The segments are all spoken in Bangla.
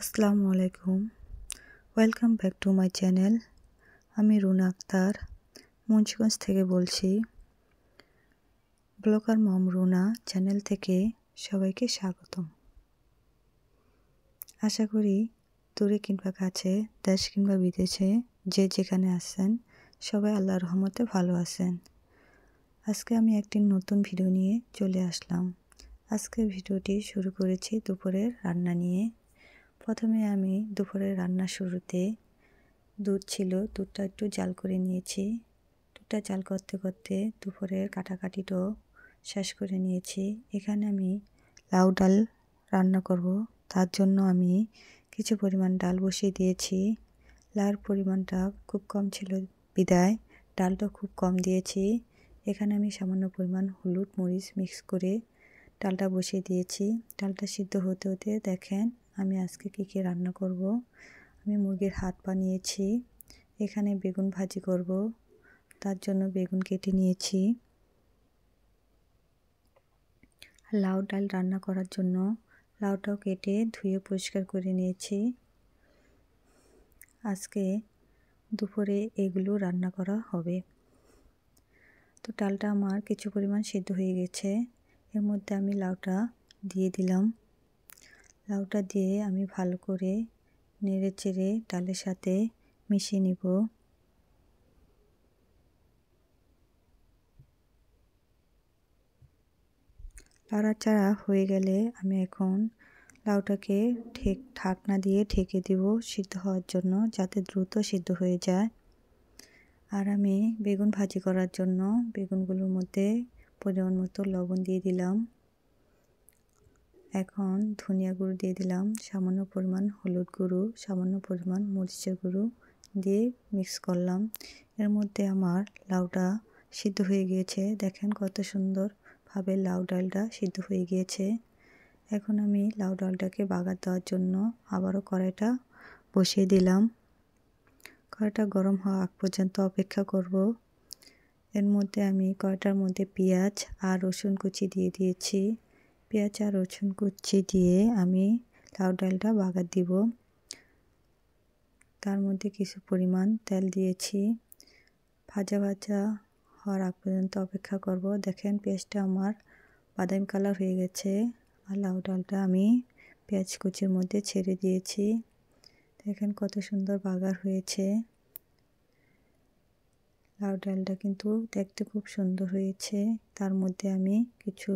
আসসালামু আলাইকুম। Welcome back to my channel. আমি রুনা আক্তার মুন্সিগঞ্জ থেকে বলছি। ব্লগার মম রুনা চ্যানেল থেকে সবাইকে স্বাগতম। আশা করি দূরে কিংবা কাছে, দেশ কিংবা বিদেশে যে যেখানে আছেন সবাই আল্লাহর রহমতে ভালো আছেন। আজকে আমি একটি নতুন ভিডিও নিয়ে চলে আসলাম। আজকের ভিডিওটি শুরু করেছি দুপুরের রান্না নিয়ে। প্রথমে আমি দুপুরের রান্না শুরুতে দুধ ছিল, দুধটা একটু জাল করে নিয়েছি। দুধটা জাল করতে করতে দুপুরের কাটাকাটিটাও শেষ করে নিয়েছি। এখানে আমি লাউ ডাল রান্না করব, তার জন্য আমি কিছু পরিমাণ ডাল বসিয়ে দিয়েছি। লাউর পরিমাণটা খুব কম ছিল বিদায় ডালটা খুব কম দিয়েছি। এখানে আমি সামান্য পরিমাণ হলুদ মরিচ মিক্স করে ডালটা বসিয়ে দিয়েছি। ডালটা সিদ্ধ হতে হতে দেখেন আমি আজকে কী রান্না করব। আমি মুরগির হাত পা নিয়েছি। এখানে বেগুন ভাজি করব, তার জন্য বেগুন কেটে নিয়েছি। লাউ ডাল রান্না করার জন্য লাউটাও কেটে ধুয়ে পরিষ্কার করে নিয়েছি। আজকে দুপুরে এগুলো রান্না করা হবে। তো ডালটা আমার কিছু পরিমাণ সিদ্ধ হয়ে গেছে। এর মধ্যে আমি লাউটা দিয়ে দিলাম। লাউটা দিয়ে আমি ভালো করে নেড়ে চেড়ে ডালের সাথে মিশিয়ে নিব। নাড়াচাড়া হয়ে গেলে আমি এখন লাউটাকে ঢাকনা দিয়ে ঢেকে দিব সিদ্ধ হওয়ার জন্য, যাতে দ্রুত সিদ্ধ হয়ে যায়। আর আমি বেগুন ভাজি করার জন্য বেগুনগুলোর মধ্যে পরিমাণ মতো লবণ দিয়ে দিলাম। এখন ধনিয়া গুঁড়ো দিয়ে দিলাম, সামান্য পরিমাণ হলুদ গুঁড়ো, সামান্য পরিমাণ মরিচের গুঁড়ো দিয়ে মিক্স করলাম। এর মধ্যে আমার লাউটা সিদ্ধ হয়ে গিয়েছে। দেখেন কত সুন্দরভাবে লাউ ডালটা সিদ্ধ হয়ে গিয়েছে। এখন আমি লাউ ডালটাকে বাগার দেওয়ার জন্য আবারও কড়াইটা বসিয়ে দিলাম। কড়াইটা গরম হওয়া আগ পর্যন্ত অপেক্ষা করব। এর মধ্যে আমি কড়াইটার মধ্যে পেঁয়াজ আর রসুন কুচি দিয়ে দিয়েছি। পেঁয়াজ আর রসুন কুচি দিয়ে আমি লাউ ডালটা বাগার দিব। তার মধ্যে কিছু পরিমাণ তেল দিয়েছি। ভাজা ভাজা হওয়ার আগ পর্যন্ত অপেক্ষা করব। দেখেন পেঁয়াজটা আমার বাদামি কালার হয়ে গেছে। আর লাউ ডালটা আমি পেঁয়াজ কুচির মধ্যে ছেড়ে দিয়েছি। দেখেন কত সুন্দর বাগার হয়েছে। লাউ ডালটা কিন্তু দেখতে খুব সুন্দর হয়েছে। তার মধ্যে আমি কিছু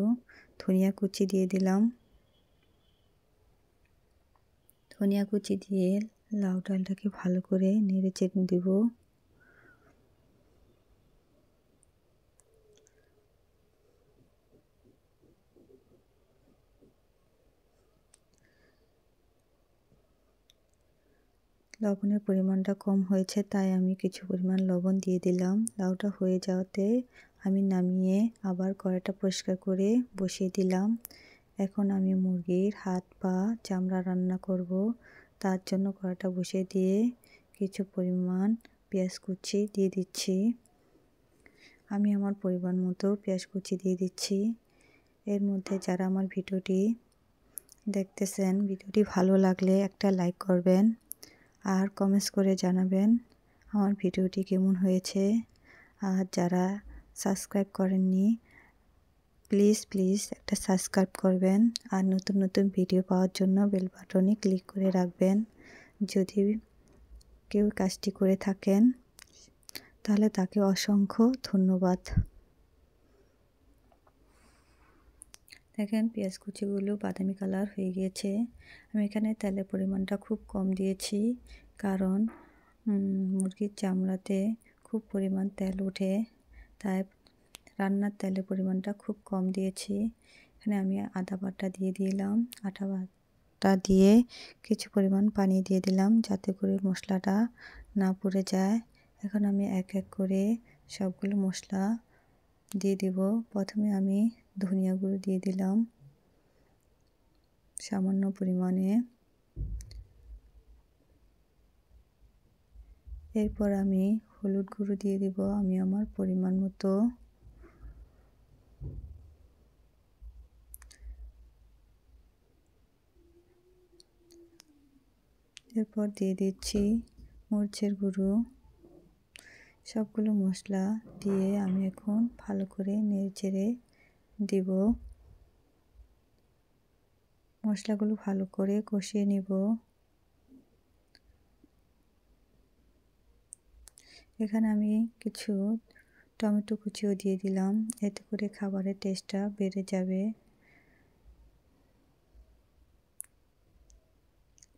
ধনিয়া কুচি দিয়ে দিলাম। ধনিয়া কুচি দিয়ে লাউ ডালটাকে ভালো করে নেড়ে চেড়ে দিব। লবণের পরিমাণটা কম হয়েছে, তাই আমি কিছু পরিমাণ লবণ দিয়ে দিলাম। লাউটা হয়ে যাওয়াতে আমি নামিয়ে আবার কড়াইটা পরিষ্কার করে বসিয়ে দিলাম। এখন আমি মুরগির হাত পা চামড়া রান্না করব। তার জন্য কড়াইটা বসিয়ে দিয়ে কিছু পরিমাণ পেঁয়াজ কুচি দিয়ে দিচ্ছি। আমি আমার পরিমাণ মতো পেঁয়াজ কুচি দিয়ে দিচ্ছি। এর মধ্যে যারা আমার ভিডিওটি দেখতেছেন, ভিডিওটি ভালো লাগলে একটা লাইক করবেন আর কমেন্টস করে জানাবেন আমার ভিডিওটি কেমন হয়েছে। আর যারা সাবস্ক্রাইব করেননি প্লিজ একটা সাবস্ক্রাইব করবেন। আর নতুন নতুন ভিডিও পাওয়ার জন্য বেল বাটনে ক্লিক করে রাখবেন। যদি কেউ কাজটি করে থাকেন তাহলে তাকে অসংখ্য ধন্যবাদ। দেখেন পেঁয়াজ কুচিগুলো বাদামি কালার হয়ে গিয়েছে। আমি এখানে তেলের পরিমাণটা খুব কম দিয়েছি, কারণ মুরগির চামড়াতে খুব পরিমাণ তেল ওঠে, তাই রান্নার তেলের পরিমাণটা খুব কম দিয়েছি। এখানে আমি আদা বাটা দিয়ে দিলাম। আদা বাটা দিয়ে কিছু পরিমাণ পানি দিয়ে দিলাম, যাতে করে মশলাটা না পুড়ে যায়। এখন আমি এক এক করে সবগুলো মশলা দিয়ে দেব। প্রথমে আমি ধনিয়া গুঁড়ো দিয়ে দিলাম সামান্য পরিমাণে। এরপর আমি হলুদ গুঁড়ো দিয়ে দিব আমি আমার পরিমাণ মতো। এরপর দিয়ে দিচ্ছি মরিচের গুঁড়ো। সবগুলো মশলা দিয়ে আমি এখন ভালো করে নেড়েচেড়ে দিব। মশলাগুলো ভালো করে কষিয়ে নিব। এখানে আমি কিছু টমেটো কুচিও দিয়ে দিলাম, এতে করে খাবারের টেস্টটা বেড়ে যাবে।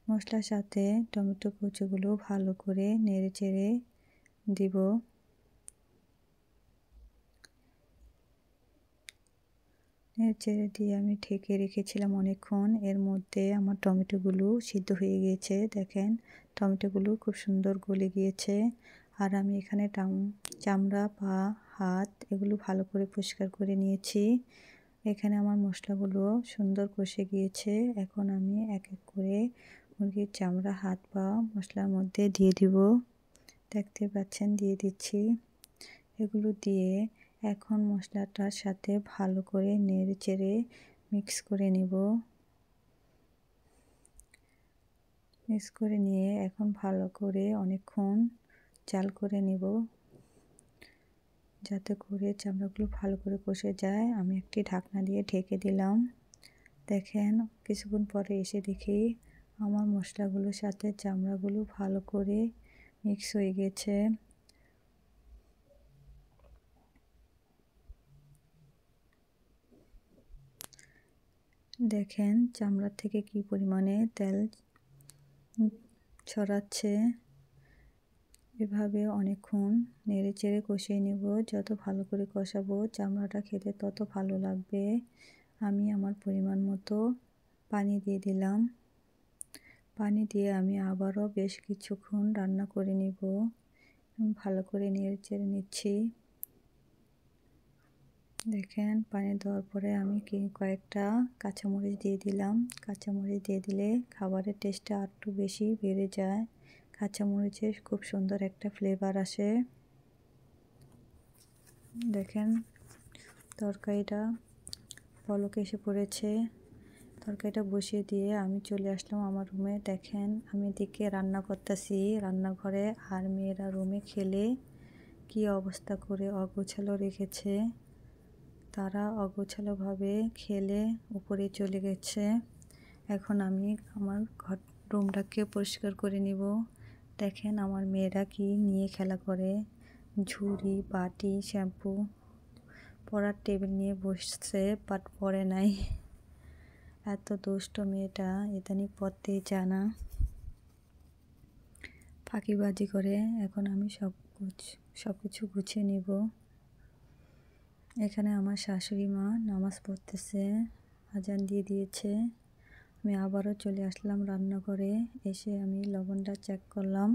মশলার সাথে টমেটো কুচিগুলো ভালো করে নেড়েচেড়ে দিব। নেড়েচেড়ে দিয়ে আমি ঢেকে রেখেছিলাম অনেকক্ষণ। এর মধ্যে আমার টমেটোগুলো সিদ্ধ হয়ে গিয়েছে। দেখেন টমেটোগুলো খুব সুন্দর গলে গিয়েছে। আর আমি এখানে চামড়া, পা, হাত এগুলো ভালো করে পরিষ্কার করে নিয়েছি। এখানে আমার মশলাগুলো সুন্দর কষে গিয়েছে। এখন আমি এক এক করে মুরগির চামড়া, হাত, পা মশলার মধ্যে দিয়ে দিব। দেখতে পাচ্ছেন দিয়ে দিচ্ছি। এগুলো দিয়ে এখন মশলাটার সাথে ভালো করে নেড়েচেড়ে মিক্স করে নেব। মিক্স করে নিয়ে এখন ভালো করে অনেকক্ষণ জাল করে নেব, যাতে করে চামড়াগুলো ভালো করে কষে যায়। আমি একটি ঢাকনা দিয়ে ঢেকে দিলাম। দেখেন কিছুক্ষণ পরে এসে দেখি আমার মশলাগুলোর সাথে চামড়াগুলো ভালো করে মিক্স হয়ে গেছে। দেখেন চামড়া থেকে কি পরিমাণে তেল ছড়াচ্ছে। এভাবে অনেকক্ষণ নেড়েচেড়ে কষিয়ে নেব। যত ভালো করে কষাবো চামড়াটা খেতে তত ভালো লাগবে। আমি আমার পরিমাণ মতো পানি দিয়ে দিলাম। পানি দিয়ে আমি আবারও বেশ কিছুক্ষণ রান্না করে নেব। ভালো করে নেড়েচেড়ে নিচ্ছি। দেখেন পানি দেওয়ার পরে আমি কয়েকটা কাঁচামরিচ দিয়ে দিলাম। কাঁচামরিচ দিয়ে দিলে খাবারের টেস্টটা আরটু বেশি বেড়ে যায়। কাঁচামরিচের খুব সুন্দর একটা ফ্লেভার আসে। দেখেন তরকারিটা বলক এসে পড়েছে। তরকারিটা বসিয়ে দিয়ে আমি চলে আসলাম আমার রুমে। দেখেন আমি এদিকে রান্না করতেছি রান্নাঘরে, আর মেয়েরা রুমে খেলে কি অবস্থা করে অগোছালো রেখেছে। তারা অগোছালোভাবে খেলে উপরে চলে গেছে। এখন আমি আমার রুমটাকে পরিষ্কার করে নিব। দেখেন আমার মেয়েরা কি নিয়ে খেলা করে, ঝুড়ি, বাটি, শ্যাম্পু। পড়ার টেবিল নিয়ে বসছে বাট পড়ে নাই। এত দুষ্ট মেয়েটা, ইদানিং পড়তেই চায় না, ফাঁকিবাজি করে। এখন আমি সব কিছু গুছিয়ে নিব। এখানে আমার শাশুড়ি মা নামাজ পড়তেছে, আজান দিয়ে দিয়েছে। আমি আবারও চলে আসলাম রান্নাঘরে। এসে আমি লবণটা চেক করলাম,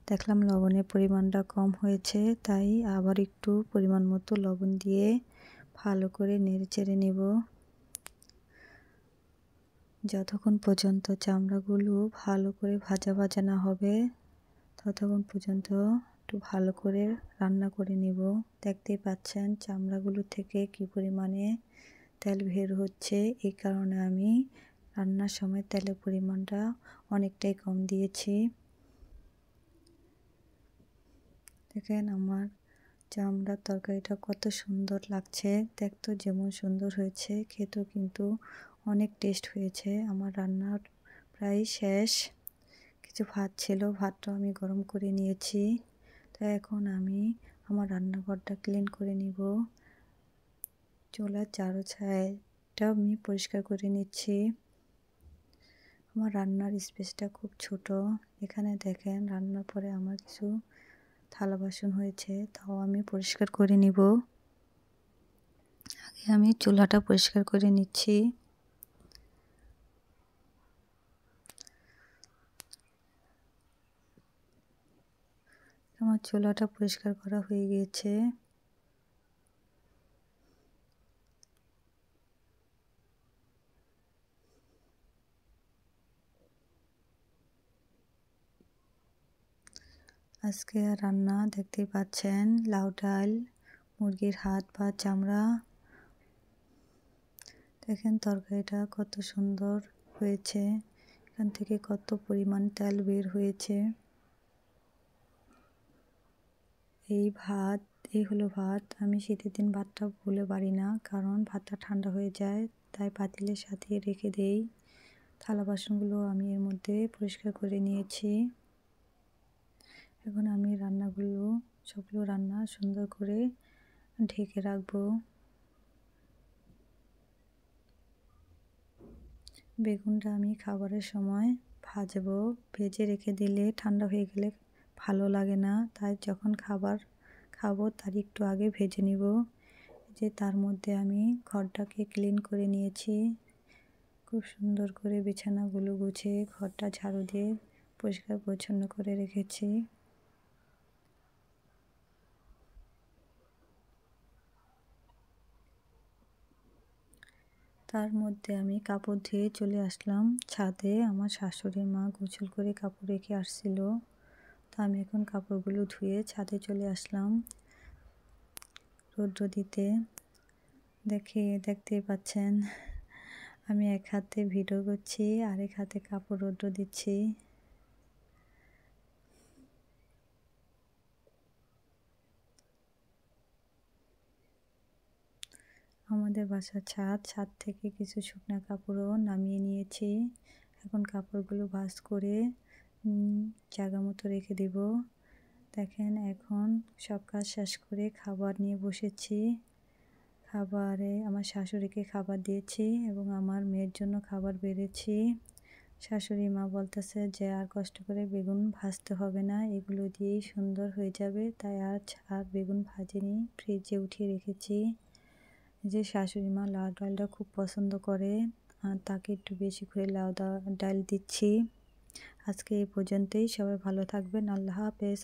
দেখলাম লবণের পরিমাণটা কম হয়েছে। তাই আবার একটু পরিমাণ মতো লবণ দিয়ে ভালো করে নেড়েচেড়ে নেব। যতক্ষণ পর্যন্ত চামড়াগুলো ভালো করে ভাজা না হবে ততক্ষণ পর্যন্ত একটু ভালো করে রান্না করে নেব। দেখতেই পাচ্ছেন চামড়াগুলো থেকে কি পরিমাণে তেল বের হচ্ছে। এই কারণে আমি রান্নার সময় তেলের পরিমাণটা অনেকটাই কম দিয়েছি। দেখেন আমার চামড়ার তরকারিটা কত সুন্দর লাগছে। দেখতেও যেমন সুন্দর হয়েছে, খেতেও কিন্তু অনেক টেস্ট হয়েছে। আমার রান্নার প্রায় শেষ। কিছু ভাত ছিল, ভাতটাও আমি গরম করে নিয়েছি। তো এখন আমি আমার রান্নাঘরটা ক্লিন করে নিব। চুলার চারোটা আমি পরিষ্কার করে নিচ্ছি। আমার রান্নার স্পেসটা খুব ছোট। এখানে দেখেন রান্নার পরে আমার কিছু থালা বাসন হয়েছে, তাও আমি পরিষ্কার করে নিব। আগে আমি চুলাটা পরিষ্কার করে নিচ্ছি। আমার চুলাটা পরিষ্কার করা হয়ে গিয়েছে। আজকে রান্না দেখতেই পাচ্ছেন, লাউ ডাল, মুরগির হাত বা চামড়া। দেখেন তরকারিটা কত সুন্দর হয়েছে। এখান থেকে কত পরিমাণ তেল বের হয়েছে। এই হলো ভাত। আমি শীতের দিন ভাতটা ভুলে পারি না, কারণ ভাতটা ঠান্ডা হয়ে যায়, তাই পাতিলের সাথে রেখে দেই। থালা বাসনগুলো আমি এর মধ্যে পরিষ্কার করে নিয়েছি। এখন আমি সবগুলো রান্না সুন্দর করে ঢেকে রাখবো। বেগুনটা আমি খাবারের সময় ভাজবো। ভেজে রেখে দিলে ঠান্ডা হয়ে গেলে ভালো লাগে না, তাই যখন খাবো তার একটু আগে ভেজে নিব। যে তার মধ্যে আমি ঘরটাকে ক্লিন করে নিয়েছি। খুব সুন্দর করে বিছানাগুলো গুছিয়ে ঘরটা ঝাড়ু দিয়ে পরিষ্কার পরিচ্ছন্ন করে রেখেছি। তার মধ্যে আমি কাপড় ধুয়ে চলে আসলাম ছাদে। আমার শাশুড়ি মা গোসল করে কাপড় রেখে আসছিল, তো আমি এখন কাপড়গুলো ধুয়ে ছাদে চলে আসলাম রৌদ্র দিতে। দেখতেই পাচ্ছেন আমি এক হাতে ভিডিও করছি, আরেক হাতে কাপড় রৌদ্র দিচ্ছি। আমাদের বাসার ছাদ থেকে কিছু শুকনো কাপড়ও নামিয়ে নিয়েছি। এখন কাপড়গুলো ভাঁজ করে জায়গা মতো রেখে দেব। দেখেন এখন সব কাজ শেষ করে খাবার নিয়ে বসেছি। খাবারে আমার শাশুড়িকে খাবার দিয়েছি এবং আমার মেয়ের জন্য খাবার বেড়েছি। শাশুড়ি মা বলতেছে যে আর কষ্ট করে বেগুন ভাজতে হবে না, এগুলো দিয়েই সুন্দর হয়ে যাবে, তাই আর বেগুন ভাজিনি, ফ্রিজে উঠিয়ে রেখেছি। যে শাশুড়ি মা লাউ ডালটা খুব পছন্দ করে, তাকে একটু বেশি করে ডাল দিচ্ছি। আজকে এই পর্যন্তই। সবাই ভালো থাকবেন। আল্লাহ হাফেজ।